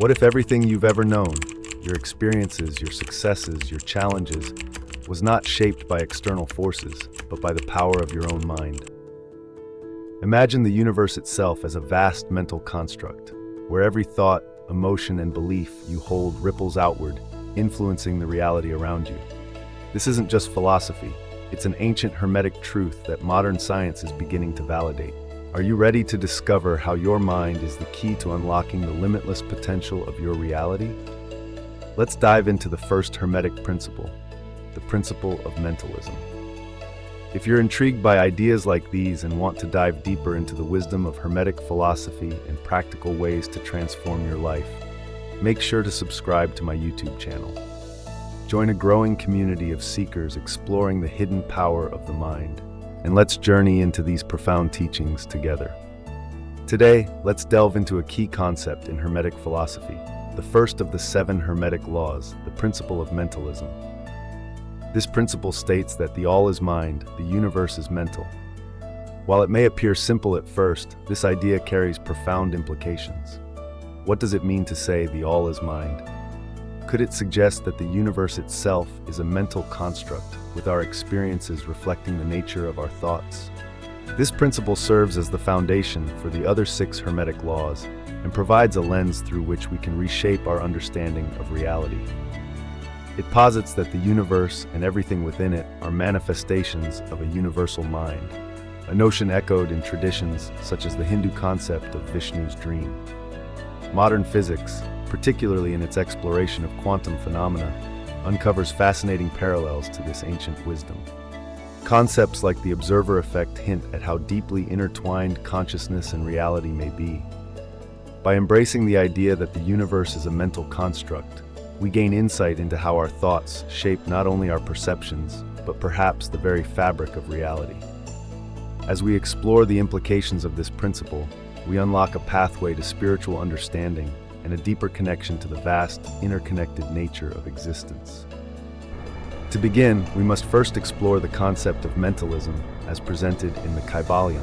What if everything you've ever known, your experiences, your successes, your challenges, was not shaped by external forces, but by the power of your own mind? Imagine the universe itself as a vast mental construct, where every thought, emotion, and belief you hold ripples outward, influencing the reality around you. This isn't just philosophy, it's an ancient Hermetic truth that modern science is beginning to validate. Are you ready to discover how your mind is the key to unlocking the limitless potential of your reality? Let's dive into the first Hermetic principle, the principle of mentalism. If you're intrigued by ideas like these and want to dive deeper into the wisdom of Hermetic philosophy and practical ways to transform your life, make sure to subscribe to my YouTube channel. Join a growing community of seekers exploring the hidden power of the mind, and let's journey into these profound teachings together. Today, let's delve into a key concept in Hermetic philosophy, the first of the 7 Hermetic Laws, the principle of mentalism. This principle states that the all is mind, the universe is mental. While it may appear simple at first, this idea carries profound implications. What does it mean to say the all is mind? Could it suggest that the universe itself is a mental construct, with our experiences reflecting the nature of our thoughts? This principle serves as the foundation for the other 6 Hermetic laws and provides a lens through which we can reshape our understanding of reality. It posits that the universe and everything within it are manifestations of a universal mind, a notion echoed in traditions such as the Hindu concept of Vishnu's dream. Modern physics, particularly in its exploration of quantum phenomena, uncovers fascinating parallels to this ancient wisdom. Concepts like the observer effect hint at how deeply intertwined consciousness and reality may be. By embracing the idea that the universe is a mental construct, we gain insight into how our thoughts shape not only our perceptions, but perhaps the very fabric of reality. As we explore the implications of this principle, we unlock a pathway to spiritual understanding and a deeper connection to the vast, interconnected nature of existence. To begin, we must first explore the concept of mentalism as presented in the Kybalion,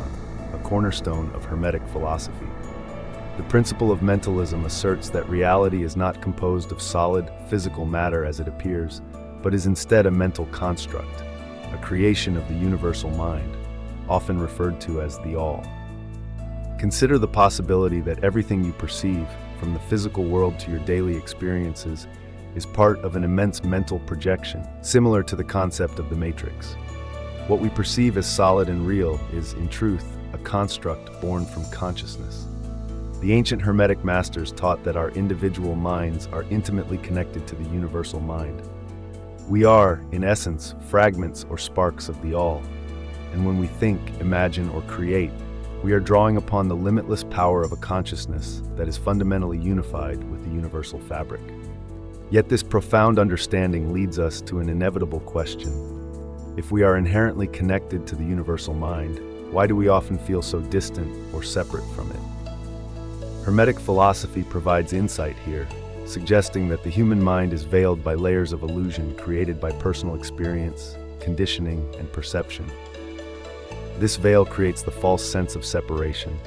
a cornerstone of Hermetic philosophy. The principle of mentalism asserts that reality is not composed of solid, physical matter as it appears, but is instead a mental construct, a creation of the universal mind, often referred to as the All. Consider the possibility that everything you perceive, from the physical world to your daily experiences, is part of an immense mental projection, similar to the concept of the Matrix. What we perceive as solid and real is, in truth, a construct born from consciousness. The ancient Hermetic masters taught that our individual minds are intimately connected to the universal mind. We are, in essence, fragments or sparks of the All, and when we think, imagine, or create, we are drawing upon the limitless power of a consciousness that is fundamentally unified with the universal fabric. Yet this profound understanding leads us to an inevitable question. If we are inherently connected to the universal mind, why do we often feel so distant or separate from it? Hermetic philosophy provides insight here, suggesting that the human mind is veiled by layers of illusion created by personal experience, conditioning, and perception. This veil creates the false sense of separation.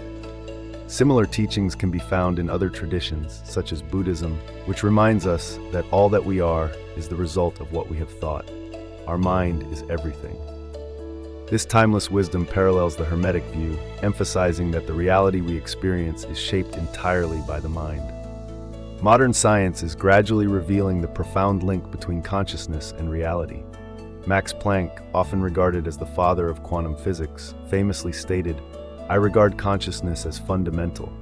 Similar teachings can be found in other traditions, such as Buddhism, which reminds us that all that we are is the result of what we have thought. Our mind is everything. This timeless wisdom parallels the Hermetic view, emphasizing that the reality we experience is shaped entirely by the mind. Modern science is gradually revealing the profound link between consciousness and reality. Max Planck, often regarded as the father of quantum physics, famously stated, "I regard consciousness as fundamental.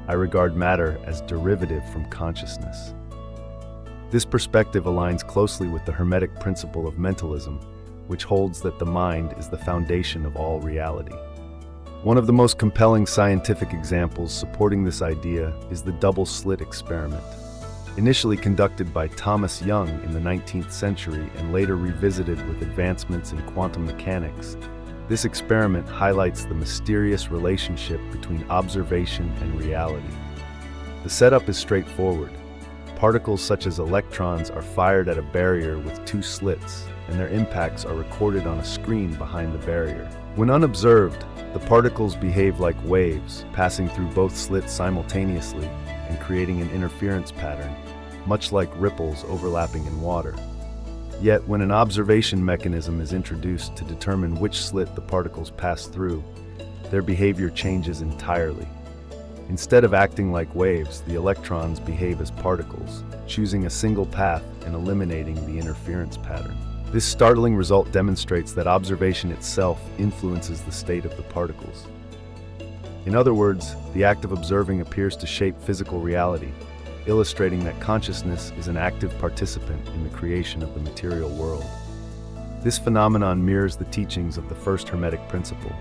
I regard matter as derivative from consciousness." This perspective aligns closely with the Hermetic principle of mentalism, which holds that the mind is the foundation of all reality. One of the most compelling scientific examples supporting this idea is the double-slit experiment. Initially conducted by Thomas Young in the 19th century and later revisited with advancements in quantum mechanics, this experiment highlights the mysterious relationship between observation and reality. The setup is straightforward. Particles such as electrons are fired at a barrier with 2 slits, and their impacts are recorded on a screen behind the barrier. When unobserved, the particles behave like waves, passing through both slits simultaneously, and creating an interference pattern, much like ripples overlapping in water. Yet, when an observation mechanism is introduced to determine which slit the particles pass through, their behavior changes entirely. Instead of acting like waves, the electrons behave as particles, choosing a single path and eliminating the interference pattern. This startling result demonstrates that observation itself influences the state of the particles. In other words, the act of observing appears to shape physical reality, illustrating that consciousness is an active participant in the creation of the material world. This phenomenon mirrors the teachings of the first Hermetic principle.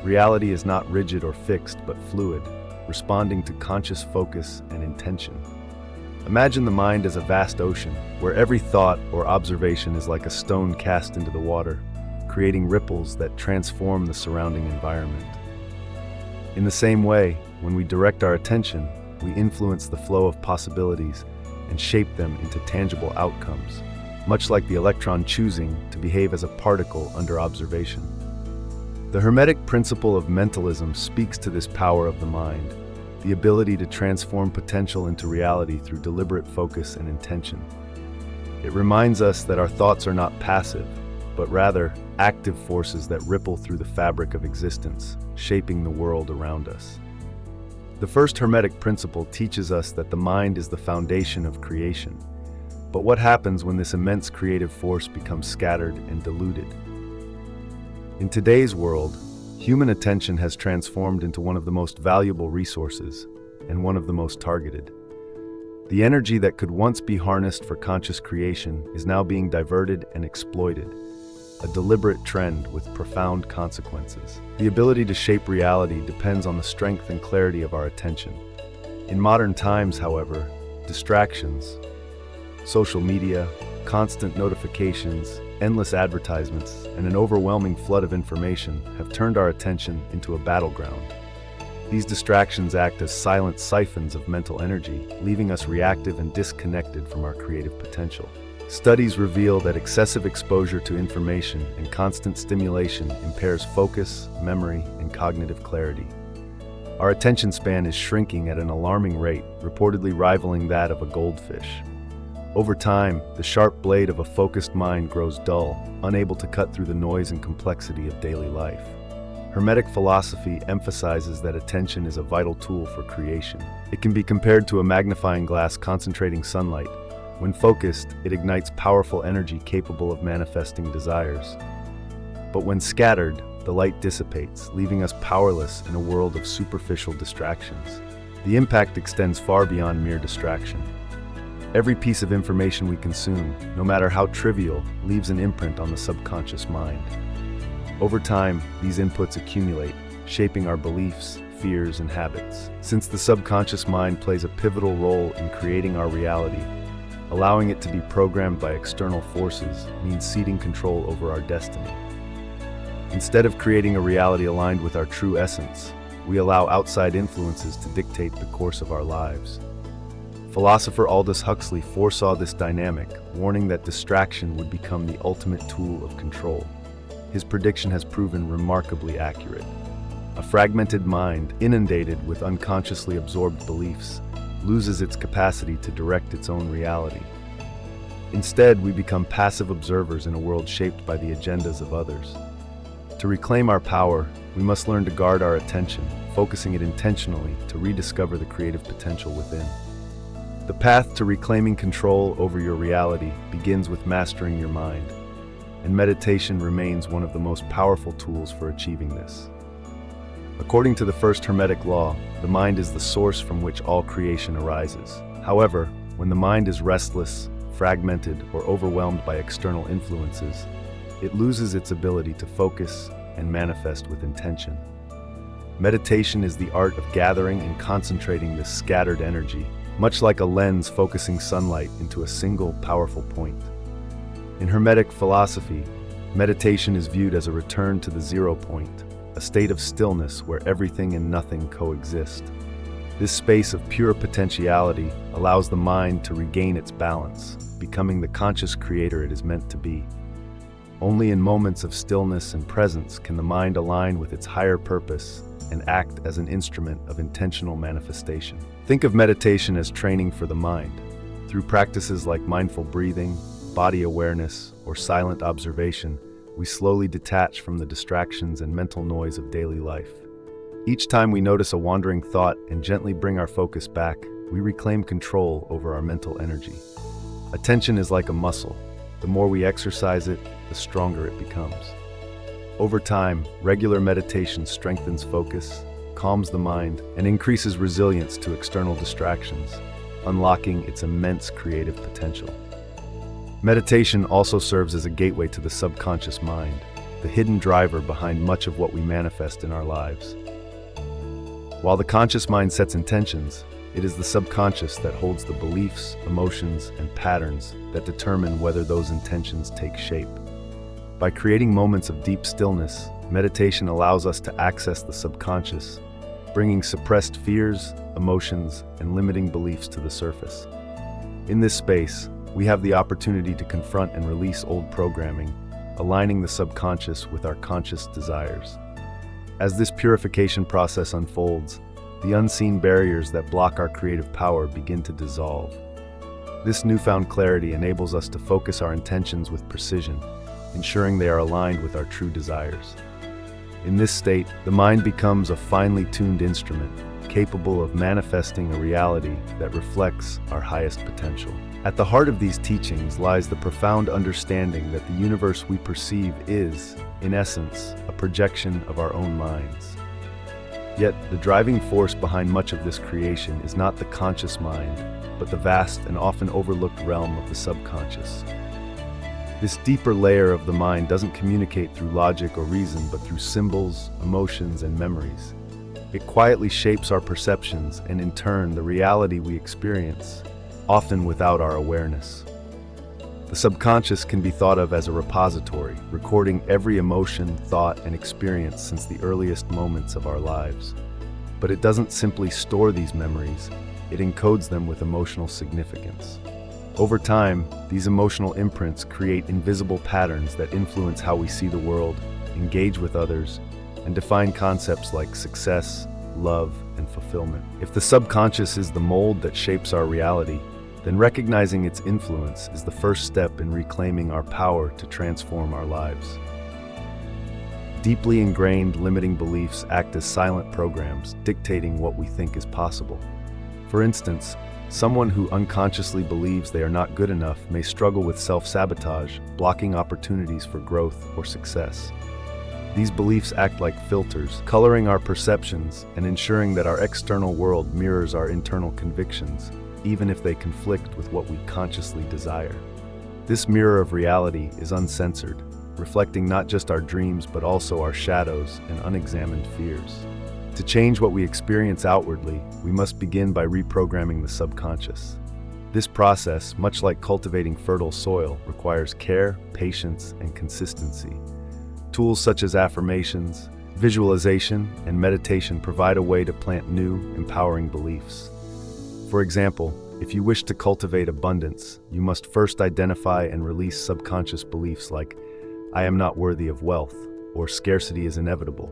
Reality is not rigid or fixed, but fluid, responding to conscious focus and intention. Imagine the mind as a vast ocean, where every thought or observation is like a stone cast into the water, creating ripples that transform the surrounding environment. In the same way, when we direct our attention, we influence the flow of possibilities and shape them into tangible outcomes, much like the electron choosing to behave as a particle under observation. The Hermetic principle of mentalism speaks to this power of the mind, the ability to transform potential into reality through deliberate focus and intention. It reminds us that our thoughts are not passive, but rather active forces that ripple through the fabric of existence, shaping the world around us. The first Hermetic principle teaches us that the mind is the foundation of creation. But what happens when this immense creative force becomes scattered and diluted? In today's world, human attention has transformed into one of the most valuable resources and one of the most targeted. The energy that could once be harnessed for conscious creation is now being diverted and exploited, a deliberate trend with profound consequences. The ability to shape reality depends on the strength and clarity of our attention. In modern times, however, distractions, social media, constant notifications, endless advertisements, and an overwhelming flood of information have turned our attention into a battleground. These distractions act as silent siphons of mental energy, leaving us reactive and disconnected from our creative potential. Studies reveal that excessive exposure to information and constant stimulation impairs focus, memory, and cognitive clarity. Our attention span is shrinking at an alarming rate, reportedly rivaling that of a goldfish. Over time, the sharp blade of a focused mind grows dull, unable to cut through the noise and complexity of daily life. Hermetic philosophy emphasizes that attention is a vital tool for creation. It can be compared to a magnifying glass concentrating sunlight. When focused, it ignites powerful energy capable of manifesting desires. But when scattered, the light dissipates, leaving us powerless in a world of superficial distractions. The impact extends far beyond mere distraction. Every piece of information we consume, no matter how trivial, leaves an imprint on the subconscious mind. Over time, these inputs accumulate, shaping our beliefs, fears, and habits. Since the subconscious mind plays a pivotal role in creating our reality, allowing it to be programmed by external forces means ceding control over our destiny. Instead of creating a reality aligned with our true essence, we allow outside influences to dictate the course of our lives. Philosopher Aldous Huxley foresaw this dynamic, warning that distraction would become the ultimate tool of control. His prediction has proven remarkably accurate. A fragmented mind, inundated with unconsciously absorbed beliefs, loses its capacity to direct its own reality. Instead, we become passive observers in a world shaped by the agendas of others. To reclaim our power, we must learn to guard our attention, focusing it intentionally to rediscover the creative potential within. The path to reclaiming control over your reality begins with mastering your mind, and meditation remains one of the most powerful tools for achieving this. According to the first Hermetic law, the mind is the source from which all creation arises. However, when the mind is restless, fragmented, or overwhelmed by external influences, it loses its ability to focus and manifest with intention. Meditation is the art of gathering and concentrating this scattered energy, much like a lens focusing sunlight into a single powerful point. In Hermetic philosophy, meditation is viewed as a return to the zero point, a state of stillness where everything and nothing coexist. This space of pure potentiality allows the mind to regain its balance, becoming the conscious creator it is meant to be. Only in moments of stillness and presence can the mind align with its higher purpose and act as an instrument of intentional manifestation. Think of meditation as training for the mind. Through practices like mindful breathing, body awareness, or silent observation, we slowly detach from the distractions and mental noise of daily life. Each time we notice a wandering thought and gently bring our focus back, we reclaim control over our mental energy. Attention is like a muscle. The more we exercise it, the stronger it becomes. Over time, regular meditation strengthens focus, calms the mind, and increases resilience to external distractions, unlocking its immense creative potential. Meditation also serves as a gateway to the subconscious mind, the hidden driver behind much of what we manifest in our lives. While the conscious mind sets intentions, it is the subconscious that holds the beliefs, emotions, and patterns that determine whether those intentions take shape. By creating moments of deep stillness, meditation allows us to access the subconscious, bringing suppressed fears, emotions, and limiting beliefs to the surface. In this space, we have the opportunity to confront and release old programming, aligning the subconscious with our conscious desires. As this purification process unfolds, the unseen barriers that block our creative power begin to dissolve. This newfound clarity enables us to focus our intentions with precision, ensuring they are aligned with our true desires. In this state, the mind becomes a finely tuned instrument, capable of manifesting a reality that reflects our highest potential. At the heart of these teachings lies the profound understanding that the universe we perceive is, in essence, a projection of our own minds. Yet, the driving force behind much of this creation is not the conscious mind, but the vast and often overlooked realm of the subconscious. This deeper layer of the mind doesn't communicate through logic or reason, but through symbols, emotions, and memories. It quietly shapes our perceptions and, in turn, the reality we experience, often without our awareness. The subconscious can be thought of as a repository, recording every emotion, thought, and experience since the earliest moments of our lives. But it doesn't simply store these memories, it encodes them with emotional significance. Over time, these emotional imprints create invisible patterns that influence how we see the world, engage with others, and define concepts like success, love, and fulfillment. If the subconscious is the mold that shapes our reality, then recognizing its influence is the first step in reclaiming our power to transform our lives. Deeply ingrained limiting beliefs act as silent programs, dictating what we think is possible. For instance, someone who unconsciously believes they are not good enough may struggle with self-sabotage, blocking opportunities for growth or success. These beliefs act like filters, coloring our perceptions and ensuring that our external world mirrors our internal convictions, even if they conflict with what we consciously desire. This mirror of reality is uncensored, reflecting not just our dreams but also our shadows and unexamined fears. To change what we experience outwardly, we must begin by reprogramming the subconscious. This process, much like cultivating fertile soil, requires care, patience, and consistency. Tools such as affirmations, visualization, and meditation provide a way to plant new, empowering beliefs. For example, if you wish to cultivate abundance, you must first identify and release subconscious beliefs like, "I am not worthy of wealth," or "scarcity is inevitable."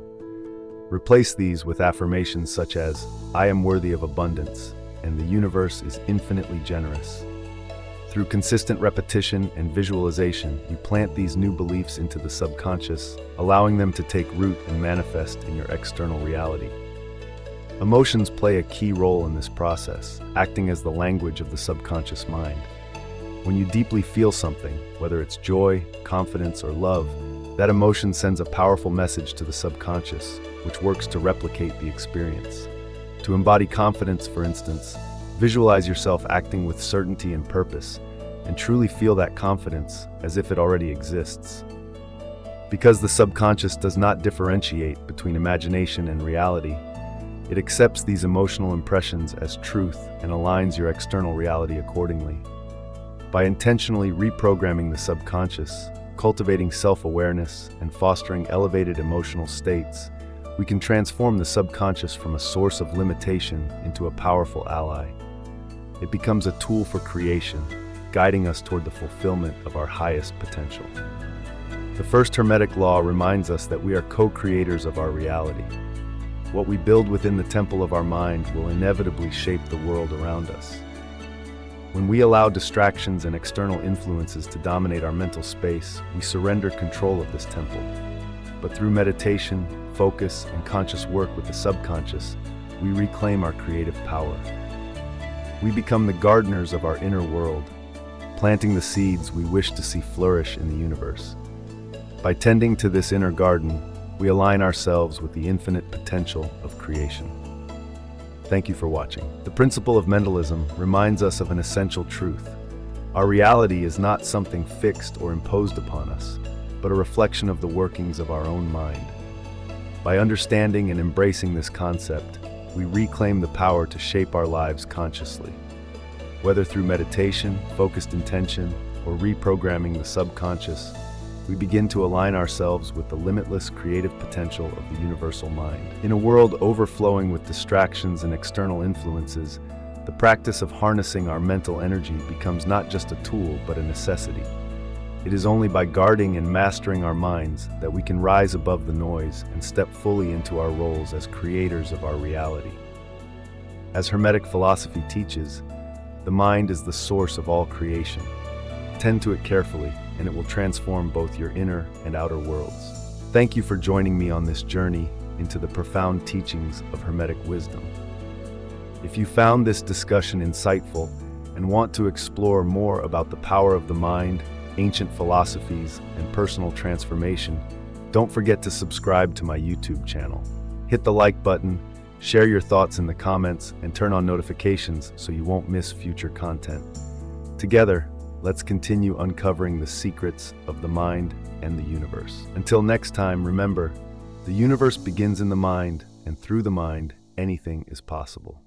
Replace these with affirmations such as, "I am worthy of abundance," and "the universe is infinitely generous." Through consistent repetition and visualization, you plant these new beliefs into the subconscious, allowing them to take root and manifest in your external reality. Emotions play a key role in this process, acting as the language of the subconscious mind. When you deeply feel something, whether it's joy, confidence, or love, that emotion sends a powerful message to the subconscious, which works to replicate the experience. To embody confidence, for instance, visualize yourself acting with certainty and purpose, and truly feel that confidence as if it already exists. Because the subconscious does not differentiate between imagination and reality, it accepts these emotional impressions as truth and aligns your external reality accordingly. By intentionally reprogramming the subconscious, cultivating self-awareness, and fostering elevated emotional states, we can transform the subconscious from a source of limitation into a powerful ally. It becomes a tool for creation, guiding us toward the fulfillment of our highest potential. The first Hermetic Law reminds us that we are co-creators of our reality. What we build within the temple of our mind will inevitably shape the world around us. When we allow distractions and external influences to dominate our mental space, we surrender control of this temple. But through meditation, focus, and conscious work with the subconscious, we reclaim our creative power. We become the gardeners of our inner world, planting the seeds we wish to see flourish in the universe. By tending to this inner garden, we align ourselves with the infinite potential of creation. Thank you for watching. The principle of mentalism reminds us of an essential truth. Our reality is not something fixed or imposed upon us, but a reflection of the workings of our own mind. By understanding and embracing this concept, we reclaim the power to shape our lives consciously. Whether through meditation, focused intention, or reprogramming the subconscious, we begin to align ourselves with the limitless creative potential of the universal mind. In a world overflowing with distractions and external influences, the practice of harnessing our mental energy becomes not just a tool, but a necessity. It is only by guarding and mastering our minds that we can rise above the noise and step fully into our roles as creators of our reality. As Hermetic philosophy teaches, the mind is the source of all creation. Tend to it carefully, and it will transform both your inner and outer worlds. Thank you for joining me on this journey into the profound teachings of Hermetic wisdom. If you found this discussion insightful and want to explore more about the power of the mind, ancient philosophies, and personal transformation, don't forget to subscribe to my YouTube channel. Hit the like button, share your thoughts in the comments, and turn on notifications so you won't miss future content. Together, let's continue uncovering the secrets of the mind and the universe. Until next time, remember, the universe begins in the mind, and through the mind, anything is possible.